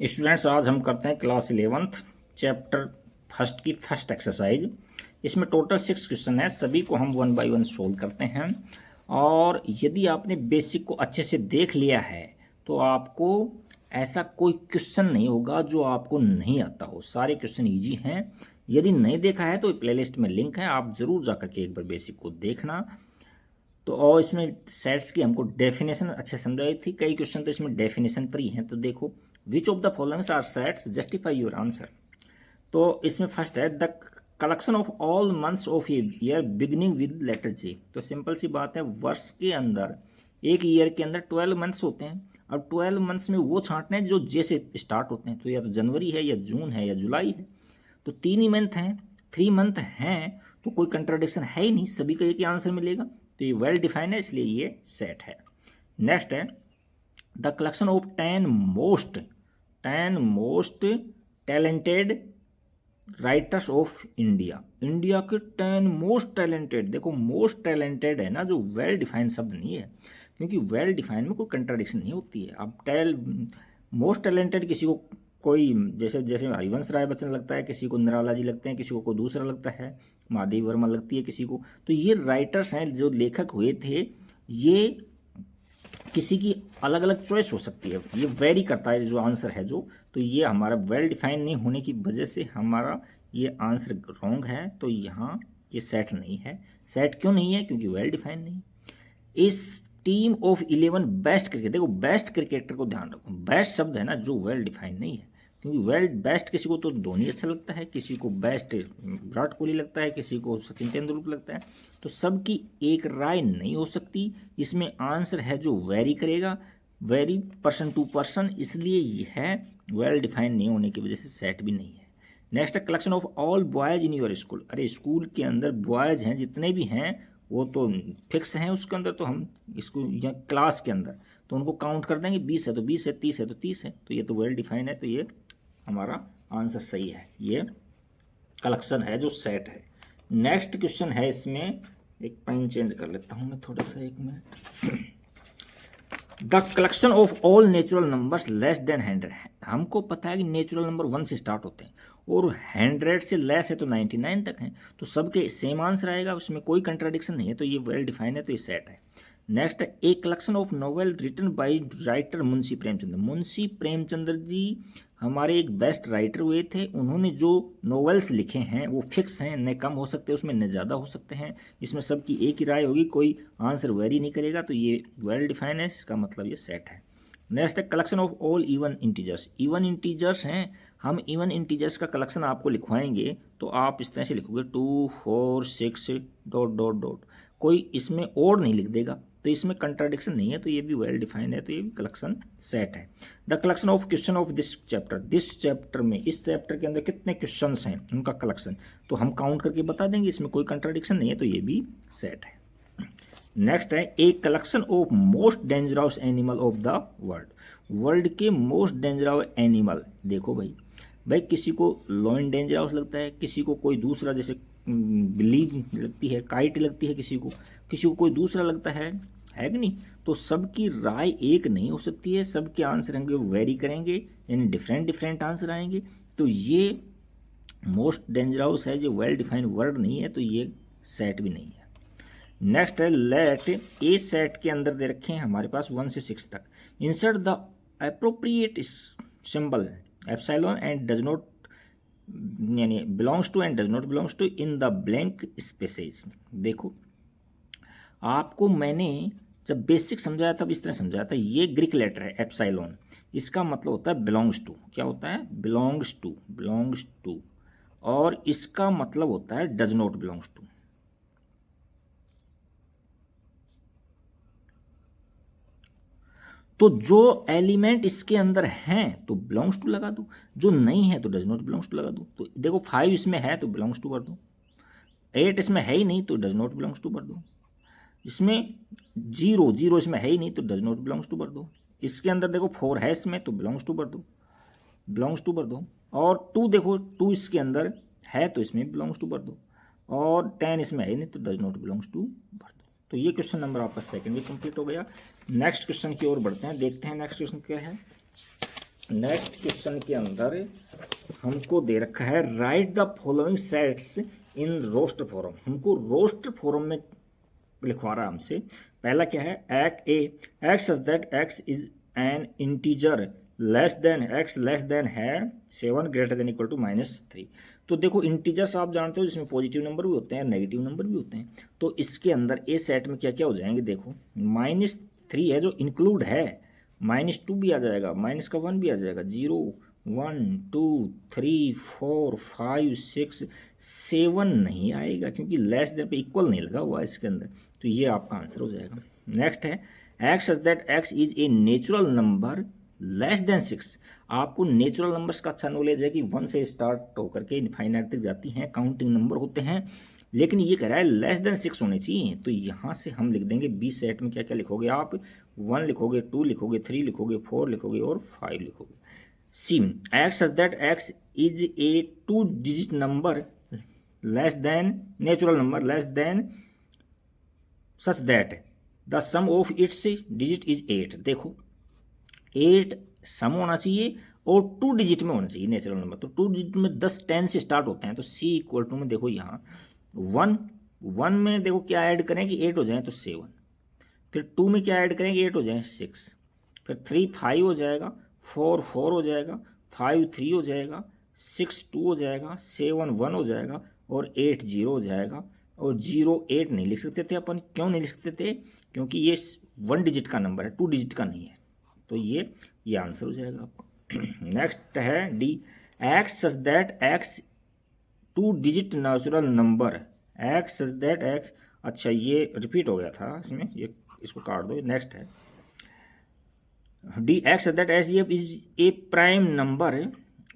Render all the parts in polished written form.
Students, आज हम करते हैं क्लास 11th चैप्टर फर्स्ट की फर्स्ट एक्सरसाइज। इसमें टोटल 6 क्वेश्चन है, सभी को हम 1 बाय 1 सोल्व करते हैं। और यदि आपने बेसिक को अच्छे से देख लिया है तो आपको ऐसा कोई क्वेश्चन नहीं होगा जो आपको नहीं आता हो। सारे क्वेश्चन इजी हैं। यदि नहीं देखा है तो प्लेलिस्ट में लिंक है, आप ज़रूर जाकर के एक बार बेसिक को देखना। तो और इसमें सेट्स की हमको डेफिनेशन अच्छे समझाई थी, कई क्वेश्चन तो इसमें डेफिनेशन पर ही हैं। तो देखो, which of the followings are sets, justify your answer. तो इसमें फर्स्ट है the collection of all months of year beginning with letter J. तो सिंपल सी बात है, वर्ष के अंदर एक ईयर के अंदर 12 मंथ्स होते हैं। अब 12 मंथ्स में वो छांटने हैं जो जे से स्टार्ट होते हैं। तो या तो जनवरी है, या जून है, या जुलाई है। तो 3 ही मंथ हैं, 3 मंथ हैं, तो कोई कंट्राडिक्शन है ही नहीं, सभी का एक ही आंसर मिलेगा। तो ये वेल डिफाइंड है, इसलिए ये सेट है। नेक्स्ट है the collection of 10 most talented writers of India. India के 10 मोस्ट टैलेंटेड। देखो, मोस्ट टैलेंटेड है ना, जो वेल डिफाइंड शब्द नहीं है, क्योंकि वेल डिफाइंड में कोई कंट्राडिक्शन नहीं होती है। अब मोस्ट टैलेंटेड किसी को कोई जैसे जैसे हरिवंश राय बच्चन लगता है, किसी को निराला जी लगते हैं, किसी को कोई दूसरा लगता है, महादेवी वर्मा लगती है किसी को। तो ये राइटर्स हैं, जो लेखक हुए थे, ये किसी की अलग अलग चॉइस हो सकती है, ये वेरी करता है जो आंसर है जो। तो ये हमारा वेल डिफाइंड नहीं होने की वजह से हमारा ये आंसर रॉन्ग है। तो यहाँ ये सेट नहीं है। सेट क्यों नहीं है? क्योंकि वेल डिफाइंड नहीं। इस टीम ऑफ 11 बेस्ट क्रिकेट, देखो बेस्ट क्रिकेटर को ध्यान रखो, बेस्ट शब्द है ना जो वेल डिफाइंड नहीं है। क्योंकि वेल बेस्ट किसी को तो धोनी अच्छा लगता है, किसी को बेस्ट विराट कोहली लगता है, किसी को सचिन तेंदुलकर लगता है। तो सबकी एक राय नहीं हो सकती। इसमें आंसर है जो वेरी करेगा, वेरी पर्सन टू पर्सन, इसलिए यह है वेल डिफाइंड नहीं होने की वजह से सेट भी नहीं है। Next, collection of all boys in your school. अरे स्कूल के अंदर बॉयज हैं जितने भी हैं वो तो फिक्स हैं उसके अंदर। तो हम इसको या क्लास के अंदर तो उनको काउंट कर देंगे, 20 है तो 20 है, 30 है तो 30 है। तो ये तो वेल डिफाइंड है, तो ये हमारा आंसर सही है। ये कलेक्शन है जो सेट है। नेक्स्ट क्वेश्चन है, इसमें एक पेन चेंज कर लेता हूँ मैं थोड़ा सा, 1 minute. The collection of all natural numbers less than 100। हमको पता है कि नेचुरल नंबर 1 से स्टार्ट होते हैं और 100 से लेस है तो 99 तक हैं। तो सबके सेम आंसर आएगा, उसमें कोई कंट्राडिक्शन नहीं है। तो ये वेल डिफाइंड है, तो ये सेट है। Next, a collection of novel written by writer Munshi Premchandra. Munshi Premchandra ji हमारे एक बेस्ट राइटर हुए थे। उन्होंने जो नोवेल्स लिखे हैं वो फिक्स हैं, न कम हो सकते उसमें, न ज़्यादा हो सकते हैं। इसमें सबकी एक ही राय होगी, कोई आंसर वेरी नहीं करेगा। तो ये वेल डिफाइंड है, इसका मतलब ये सेट है। नेक्स्ट है collection of all even integers. Even integers हैं, हम इवन इंटीजर्स का कलेक्शन आपको लिखवाएंगे तो आप इस तरह से लिखोगे 2 4 6 डॉट डॉट डॉट, कोई इसमें और नहीं लिख देगा। तो इसमें कंट्राडिक्शन नहीं है, तो ये भी वेल डिफाइंड है, तो ये भी कलेक्शन सेट है। The collection of question of this chapter. This chapter में, इस चैप्टर के अंदर कितने क्वेश्चंस हैं उनका कलेक्शन तो हम काउंट करके बता देंगे, इसमें कोई कंट्राडिक्शन नहीं है, तो ये भी सेट है। नेक्स्ट है a collection of most dangerous animal of the world. World के मोस्ट डेंजरस एनिमल। देखो भाई, किसी को लॉयन डेंजरस लगता है, किसी को कोई दूसरा, जैसे बिल्ली लगती है, काइट लगती है, किसी को कोई दूसरा लगता है कि नहीं। तो सबकी राय एक नहीं हो सकती है, सबके आंसर होंगे वेरी करेंगे, यानी डिफरेंट डिफरेंट आंसर आएंगे। तो ये मोस्ट डेंजरस है, जो वेल डिफाइंड वर्ड नहीं है, तो ये सेट भी नहीं है। नेक्स्ट है लेट ए सेट के अंदर दे रखे हैं हमारे पास 1 से 6 तक। Insert the appropriate symbol epsilon and does not, यानी belongs to and does not belongs to in the blank spaces. देखो, आपको मैंने जब बेसिक समझाया तब इस तरह समझाया था, ये ग्रीक लेटर है एप्सिलॉन, इसका मतलब होता है बिलोंग्स टू। क्या होता है? Belongs to. और इसका मतलब होता है डज नॉट बिलोंग्स टू। तो जो एलिमेंट इसके अंदर हैं तो बिलोंग्स टू लगा दो, जो नहीं है तो डज नॉट बिलोंग्स टू लगा दो। तो देखो 5 इसमें है तो बिलोंग्स टू भर दो, 8 इसमें है ही नहीं तो डज नॉट बिलोंग्स टू भर दो, इसमें 0 इसमें है ही नहीं तो डज नॉट बिलोंग्स टू भर दो। इसके अंदर देखो 4 है इसमें तो बिलोंग्स टू भर दो, और 2 देखो 2 इसके अंदर है तो इसमें बिलोंग्स टू भर दो, और 10 इसमें है ही नहीं तो डज नॉट बिलोंग्स टू भर दो। तो ये क्वेश्चन नंबर आपका सेकंड भी कंप्लीट हो गया। नेक्स्ट क्वेश्चन की ओर बढ़ते हैं, देखते हैं नेक्स्ट क्वेश्चन क्या है। नेक्स्ट क्वेश्चन के अंदर हमको दे रखा है right the following sets in roster form. हमको रोस्टर फॉर्म में लिखवा रहा है हमसे। पहला क्या है, x such that x is an integer less than है 7 ग्रेटर देन इक्वल टू -3। तो देखो इंटीजर्स आप जानते हो जिसमें पॉजिटिव नंबर भी होते हैं, नेगेटिव नंबर भी होते हैं। तो इसके अंदर ए सेट में क्या क्या हो जाएंगे, देखो -3 है जो इंक्लूड है, -2 भी आ जाएगा, -1 भी आ जाएगा, 0 1 2 3 4 5 6 7 नहीं आएगा क्योंकि लेस देन पे इक्वल नहीं लगा हुआ इसके अंदर। तो ये आपका आंसर हो जाएगा। नेक्स्ट है x such that x is a natural number less then 6। आपको नेचुरल नंबर्स का अच्छा नॉलेज है कि 1 से स्टार्ट होकर के इनफाइनाइट तक जाती हैं, काउंटिंग नंबर होते हैं, लेकिन ये कह रहा है लेस देन 6 होने चाहिए। तो यहाँ से हम लिख देंगे बी सेट में क्या क्या लिखोगे आप, 1 लिखोगे, 2 लिखोगे, 3 लिखोगे, 4 लिखोगे और 5 लिखोगे। See x such that x is a 2 digit number less than natural number less than such that the sum of its digit is 8। देखो 8 सम होना चाहिए और 2 डिजिट में होना चाहिए नेचुरल नंबर। तो 2 डिजिट में 10 10 से स्टार्ट होते हैं। तो सी इक्वल टू में देखो यहाँ 1 में देखो क्या ऐड करें कि 8 हो जाए तो 7, फिर 2 में क्या ऐड करेंगे 8 हो जाए 6, फिर 3 5 हो जाएगा, 4 4 हो जाएगा, 5 3 हो जाएगा, 6 2 हो जाएगा, 7 1 हो जाएगा और 8 0 हो जाएगा। और 0 8 नहीं लिख सकते थे अपन, क्यों नहीं लिख सकते थे, क्योंकि ये 1 डिजिट का नंबर है, 2 डिजिट का नहीं है। तो ये आंसर हो जाएगा आपका। नेक्स्ट है D x such that x 2 digit natural number x such that x. अच्छा ये रिपीट हो गया था इसमें, ये इसको काट दो। नेक्स्ट है D x such that S is a prime number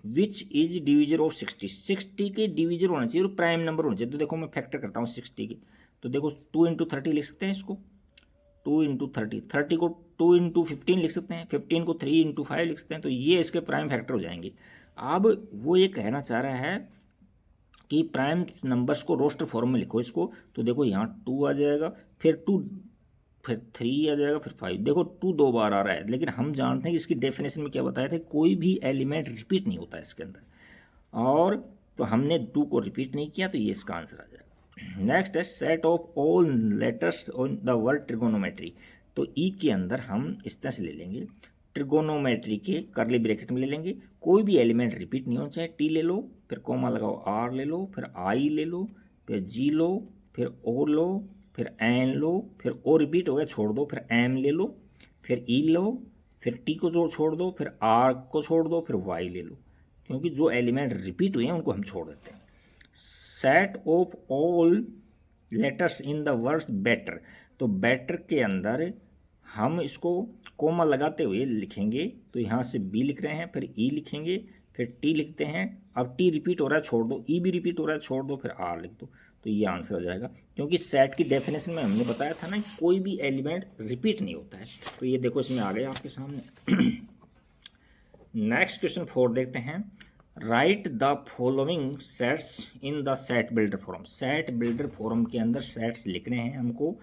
which is divisor of 60 के डिविजर होना चाहिए और प्राइम नंबर होना चाहिए। तो देखो मैं फैक्टर करता हूँ 60 के, तो देखो 2 × 30 लिख सकते हैं इसको, 2 × 30, 30 को 2 × 15 लिख सकते हैं, 15 को 3 × 5 लिख सकते हैं। तो ये इसके प्राइम फैक्टर हो जाएंगे। अब वो ये कहना चाह रहा है कि प्राइम नंबर्स को रोस्टर फॉर्म में लिखो इसको। तो देखो यहाँ 2 आ जाएगा, फिर 2, फिर 3 आ जाएगा, फिर 5। देखो 2 2 बार आ रहा है, लेकिन हम जानते हैं कि इसकी डेफिनेशन में क्या बताया था, कोई भी एलिमेंट रिपीट नहीं होता इसके अंदर। और तो हमने 2 को रिपीट नहीं किया, तो ये इसका आंसर आ जाएगा। नेक्स्ट है set of all letters on the word trigonometry. तो ई के अंदर हम इस तरह से ले लेंगे, ट्रिगोनोमेट्री के करली ब्रैकेट में ले लेंगे, कोई भी एलिमेंट रिपीट नहीं होना चाहिए। टी ले लो, फिर कोमा लगाओ, आर ले लो, फिर आई ले लो, फिर जी लो, फिर ओ लो, फिर एन लो, फिर ओ रिपीट हो गया छोड़ दो, फिर एम ले लो, फिर ई लो, फिर टी को छोड़ दो, फिर आर को छोड़ दो, फिर वाई ले लो, क्योंकि जो एलिमेंट रिपीट हुए हैं उनको हम छोड़ देते हैं। Set of all letters in the words better. तो बेटर के अंदर हम इसको कोमा लगाते हुए लिखेंगे। तो यहाँ से बी लिख रहे हैं, फिर ई लिखेंगे, फिर टी लिखते हैं। अब टी रिपीट हो रहा है छोड़ दो, ई भी रिपीट हो रहा है छोड़ दो, फिर आर लिख दो। तो ये आंसर हो जाएगा, क्योंकि सेट की डेफिनेशन में हमने बताया था ना कि कोई भी एलिमेंट रिपीट नहीं होता है। तो ये देखो इसमें आ गया आपके सामने। नेक्स्ट क्वेश्चन 4 देखते हैं। Right the following sets in the set builder form. Set builder form के अंदर सेट्स लिखने हैं हमको,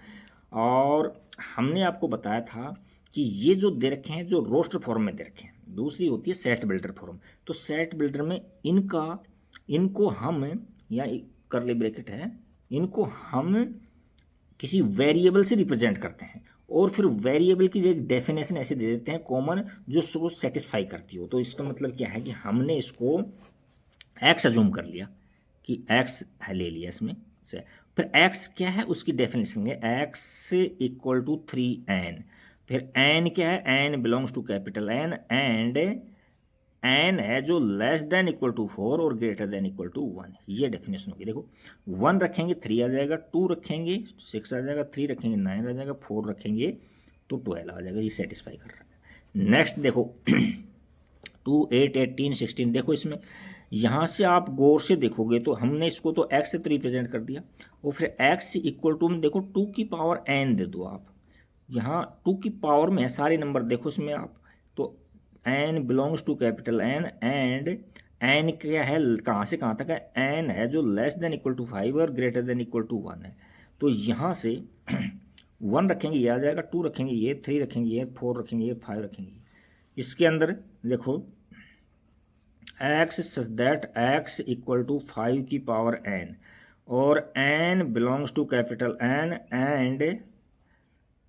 और हमने आपको बताया था कि ये जो दे रखे हैं जो रोस्टर फॉर्म में दे रखे हैं, दूसरी होती है सेट बिल्डर फॉर्म। तो सेट बिल्डर में इनको हम, या करली ब्रैकेट है, इनको हम किसी वेरिएबल से रिप्रेजेंट करते हैं, और फिर वेरिएबल की एक डेफिनेशन ऐसे दे देते हैं कॉमन जो उसको सेटिस्फाई करती हो। तो इसका मतलब क्या है कि हमने इसको एक्स अजूम कर लिया कि एक्स है, ले लिया इसमें से, फिर एक्स क्या है उसकी डेफिनेशन है एक्स इक्वल टू 3n, फिर n क्या है, n belongs to capital N, and n है जो लेस देन इक्वल टू 4 और ग्रेटर देन इक्वल टू 1। ये डेफिनेशन होगी। देखो 1 रखेंगे 3 आ जाएगा, 2 रखेंगे 6 आ जाएगा, 3 रखेंगे 9 आ जाएगा, 4 रखेंगे तो 12 आ जाएगा। ये सेटिस्फाई कर रहा है। नेक्स्ट देखो 2 8 18 16। देखो इसमें यहाँ से आप गौर से देखोगे तो हमने इसको तो x से तो रिप्रेजेंट कर दिया, और फिर x इक्वल टू में देखो 2 की पावर n दे दो आप। यहाँ 2 की पावर में है सारे नंबर, देखो इसमें आप, तो n belongs to capital N, and n क्या है, कहाँ से कहाँ तक है, n है जो लेस देन इक्वल टू 5 और ग्रेटर देन इक्वल टू 1 है। तो यहाँ से 1 रखेंगे ये आ जाएगा, 2 रखेंगे ये, 3 रखेंगे ये, 4 रखेंगे ये, 5 रखेंगे ये। इसके अंदर देखो x such that x equal to 5 की पावर n और n belongs to capital N and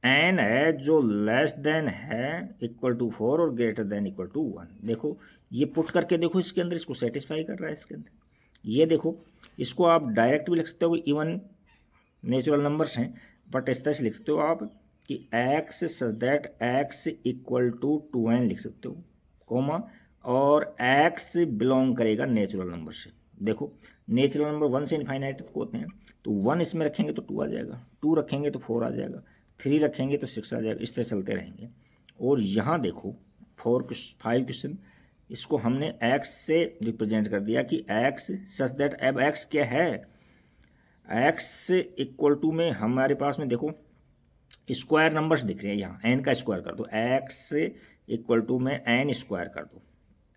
n है जो लेस देन है इक्वल टू 4 और ग्रेटर देन इक्वल टू 1। देखो ये पुट करके देखो इसके अंदर, इसको सेटिस्फाई कर रहा है इसके अंदर। ये देखो इसको आप डायरेक्ट भी लिख सकते हो, इवन नेचुरल नंबर्स हैं, बट इस तरह से लिख सकते हो आप कि x such that x equal to 2n लिख सकते हो, कोमा, और x बिलोंग करेगा नेचुरल नंबर से। देखो नेचुरल नंबर 1 से इनफाइनाइट तक होते हैं, तो 1 इसमें रखेंगे तो 2 आ जाएगा, 2 रखेंगे तो 4 आ जाएगा, 3 रखेंगे तो 6 आ जाएगा, इस तरह चलते रहेंगे। और यहाँ देखो 5 क्वेश्चन, इसको हमने x से रिप्रेजेंट कर दिया कि x सच दैट, अब x क्या है, x इक्वल टू में हमारे पास में देखो स्क्वायर नंबर्स दिख रहे हैं, यहाँ n का स्क्वायर कर दो, x इक्वल टू में n स्क्वायर कर दो,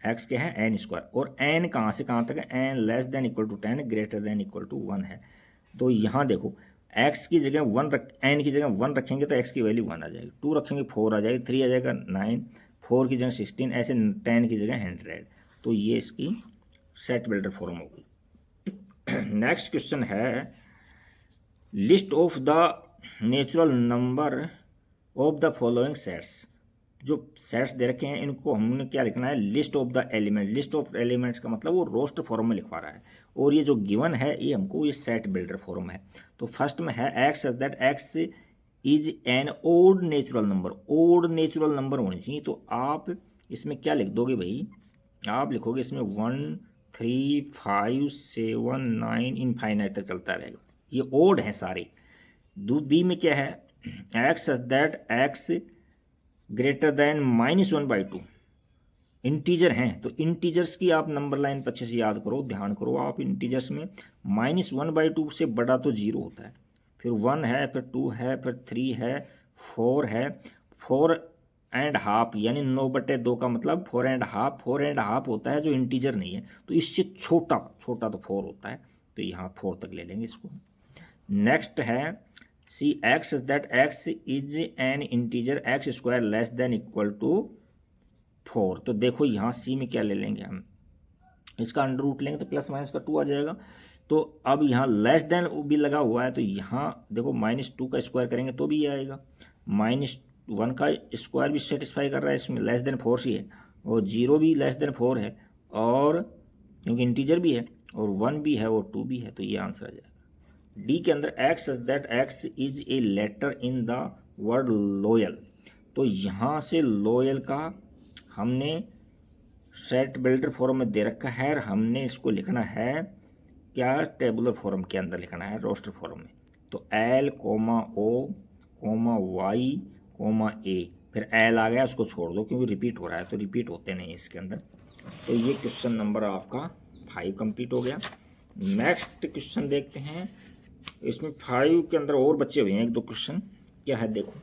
x क्या है n स्क्वायर, और n कहाँ से कहाँ तक है, n less than equal to 10 greater than equal to 1 है। तो यहाँ देखो x की जगह 1 n की जगह 1 रखेंगे तो x की वैल्यू 1 आ जाएगी, 2 रखेंगे 4 आ जाएगी, 3 आ जाएगा 9, 4 की जगह 16, ऐसे 10 की जगह 100। तो ये इसकी सेट बिल्डर फॉर्म होगी। नेक्स्ट क्वेश्चन है list of the natural number of the following sets. जो सेट्स दे रखे हैं इनको हमने क्या लिखना है, list of the element. List of elements का मतलब वो रोस्टर फॉर्म में लिखवा रहा है, और ये जो गिवन है ये हमको ये सेट बिल्डर फॉर्म है। तो फर्स्ट में है x such that x is an odd natural number. Odd natural number होनी चाहिए, तो आप इसमें क्या लिख दोगे भाई, आप लिखोगे इसमें 1 3 5 7 9 इनफाइनाइट तक चलता रहेगा, ये ओड हैं सारे। बी में क्या है, x such that x greater than -1/2 integer हैं, तो इंटीजर्स की आप नंबर लाइन पर अच्छे से याद करो, ध्यान करो आप। इंटीजर्स में -1/2 से बड़ा तो 0 होता है, फिर 1 है, फिर 2 है, फिर 3 है, 4 है, 4.5 यानी 9/2 का मतलब 4.5, 4.5 होता है जो इंटीजर नहीं है, तो इससे छोटा तो 4 होता है, तो यहाँ 4 तक ले लेंगे इसको। नेक्स्ट है see x that x is an integer x square less than equal to 4। तो देखो यहाँ सी में क्या ले लेंगे हम, इसका अंडर रूट लेंगे तो प्लस माइनस का 2 आ जाएगा। तो अब यहाँ लेस देन भी लगा हुआ है, तो यहाँ देखो -2 का स्क्वायर करेंगे तो भी ये आएगा, -1 का स्क्वायर भी सेटिस्फाई कर रहा है इसमें, लेस देन 4 सी है, और 0 भी लेस देन 4 है, और क्योंकि इंटीजर भी है और 1 भी है और 2 भी है, तो ये आंसर आ जाएगा। डी के अंदर x such that x is a letter in the word loyal. तो यहाँ से लॉयल का हमने सेट बिल्डर फॉर्म में दे रखा है, और हमने इसको लिखना है क्या, टेबुलर फॉर्म के अंदर लिखना है, रोस्टर फॉर्म में। तो L, O, Y, A, फिर L आ गया, उसको छोड़ दो क्योंकि रिपीट हो रहा है, तो रिपीट होते नहीं इसके अंदर। तो ये क्वेश्चन नंबर आपका 5 कंप्लीट हो गया। नेक्स्ट क्वेश्चन देखते हैं, इसमें 5 के अंदर और बच्चे हुए हैं 1-2 क्वेश्चन। क्या है देखो,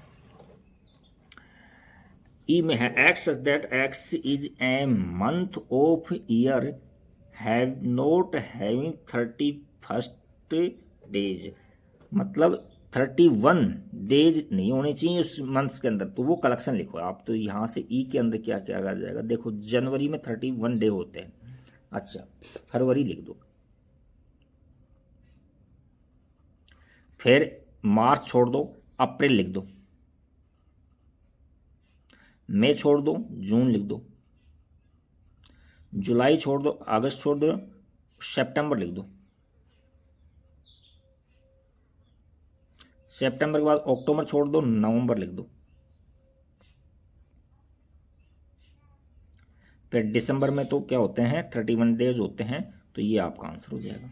ई में है x such that x is a month of year have not having 31 days, मतलब 31 डेज नहीं होने चाहिए उस मंथ्स के अंदर, तो वो कलेक्शन लिखो आप। तो यहाँ से ई के अंदर क्या क्या आ जाएगा, देखो जनवरी में 31 डे होते हैं, अच्छा फरवरी लिख दो, फिर मार्च छोड़ दो, अप्रैल लिख दो, मई छोड़ दो, जून लिख दो, जुलाई छोड़ दो, अगस्त छोड़ दो, सितंबर लिख दो, सितंबर के बाद अक्टूबर छोड़ दो, नवंबर लिख दो, फिर दिसंबर में तो क्या होते हैं 31 डेज होते हैं, तो ये आपका आंसर हो जाएगा।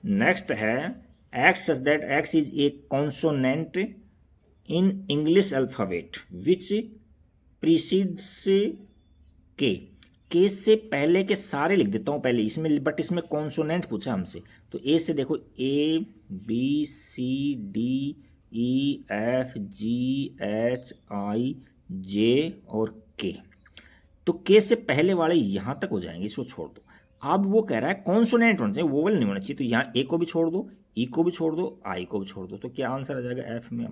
नेक्स्ट है x such that x is A consonant in English alphabet which precedes के से पहले के सारे लिख देता हूँ पहले इसमें, बट इसमें कॉन्सोनेंट पूछा हमसे, तो ए से देखो A B C D E F G H I J और K। तो के से पहले वाले यहाँ तक हो जाएंगे, इसको छोड़ दो। अब वो कह रहा है कॉन्सोनेंट होना चाहिए, वोवल नहीं होना चाहिए, तो यहाँ ए को भी छोड़ दो, ई को भी छोड़ दो, आई को भी छोड़ दो। तो क्या आंसर आ जाएगा, एफ में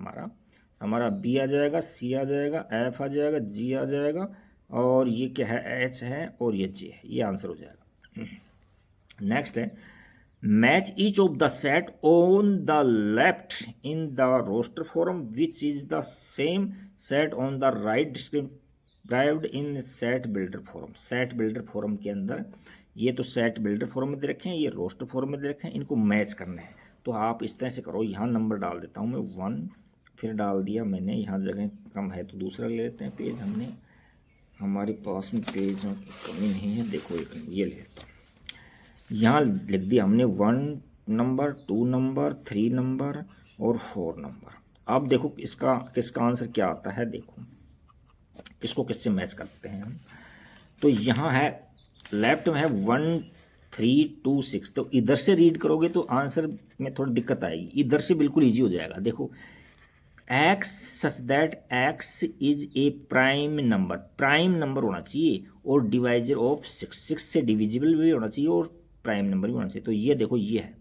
हमारा बी आ जाएगा, सी आ जाएगा, एफ आ जाएगा, जी आ जाएगा, और ये क्या है एच है, और ये जे है, ये आंसर हो जाएगा। नेक्स्ट है match each of the set on the left in the roster form which is the same set on the right described in set builder form. Set builder form के अंदर ये तो सेट बिल्डर फॉर्म में दे रखे हैं, ये roster form में दे रखे हैं, इनको मैच करना है। तो आप इस तरह से करो, यहाँ नंबर डाल देता हूँ मैं 1, फिर डाल दिया मैंने, यहाँ जगह कम है तो दूसरा ले लेते हैं पेज। हमने हमारे पास में पेजों की कमी नहीं है, देखो ये ले लेता हूँ। यहाँ लिख दिया हमने 1 नंबर, 2 नंबर, 3 नंबर और 4 नंबर। अब देखो किसका आंसर क्या आता है, देखो किसको किससे मैच करते हैं हम। तो यहाँ है लेफ्ट में है 1 3 2 6, तो इधर से रीड करोगे तो आंसर में थोड़ी दिक्कत आएगी, इधर से बिल्कुल ईजी हो जाएगा। देखो x such that x is a prime number, prime number होना चाहिए और डिवाइजर ऑफ 6 से डिविजिबल भी होना चाहिए और प्राइम नंबर भी होना चाहिए। तो ये देखो ये है,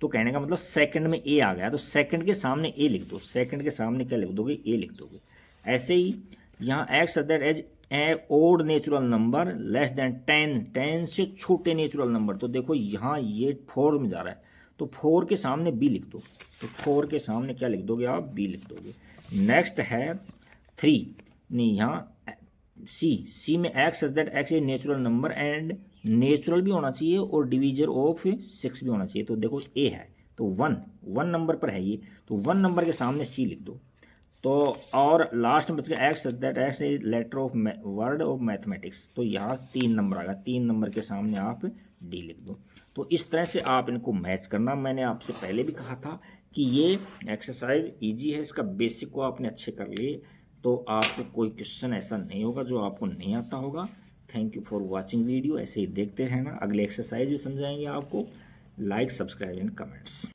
तो कहने का मतलब सेकंड में ए आ गया, तो सेकंड के सामने ए लिख दो, सेकंड के सामने क्या लिख दोगे, ए लिख दोगे। ऐसे ही यहाँ x such that as a odd natural number less than 10, 10 से छोटे नेचुरल नंबर। तो देखो यहाँ ये 4 में जा रहा है, तो 4 के सामने b लिख दो, तो 4 के सामने क्या लिख दोगे आप, b लिख दोगे। नेक्स्ट है 3, नहीं यहाँ सी में x such that x a natural number and natural भी होना चाहिए और डिवीजर ऑफ 6 भी होना चाहिए। तो देखो a है, तो 1 नंबर पर है ये, तो 1 नंबर के सामने c लिख दो। तो और लास्ट में बच गया x that x is letter of word of mathematics, तो यहाँ 3 नंबर आ गया, 3 नंबर के सामने आप डी लिख दो। तो इस तरह से आप इनको मैच करना। मैंने आपसे पहले भी कहा था कि ये एक्सरसाइज इजी है, इसका बेसिक को आपने अच्छे कर लिए तो आपको कोई क्वेश्चन ऐसा नहीं होगा जो आपको नहीं आता होगा। Thank you for watching video, ऐसे ही देखते रहना, अगले एक्सरसाइज भी समझाएंगे आपको। Like, subscribe and comments.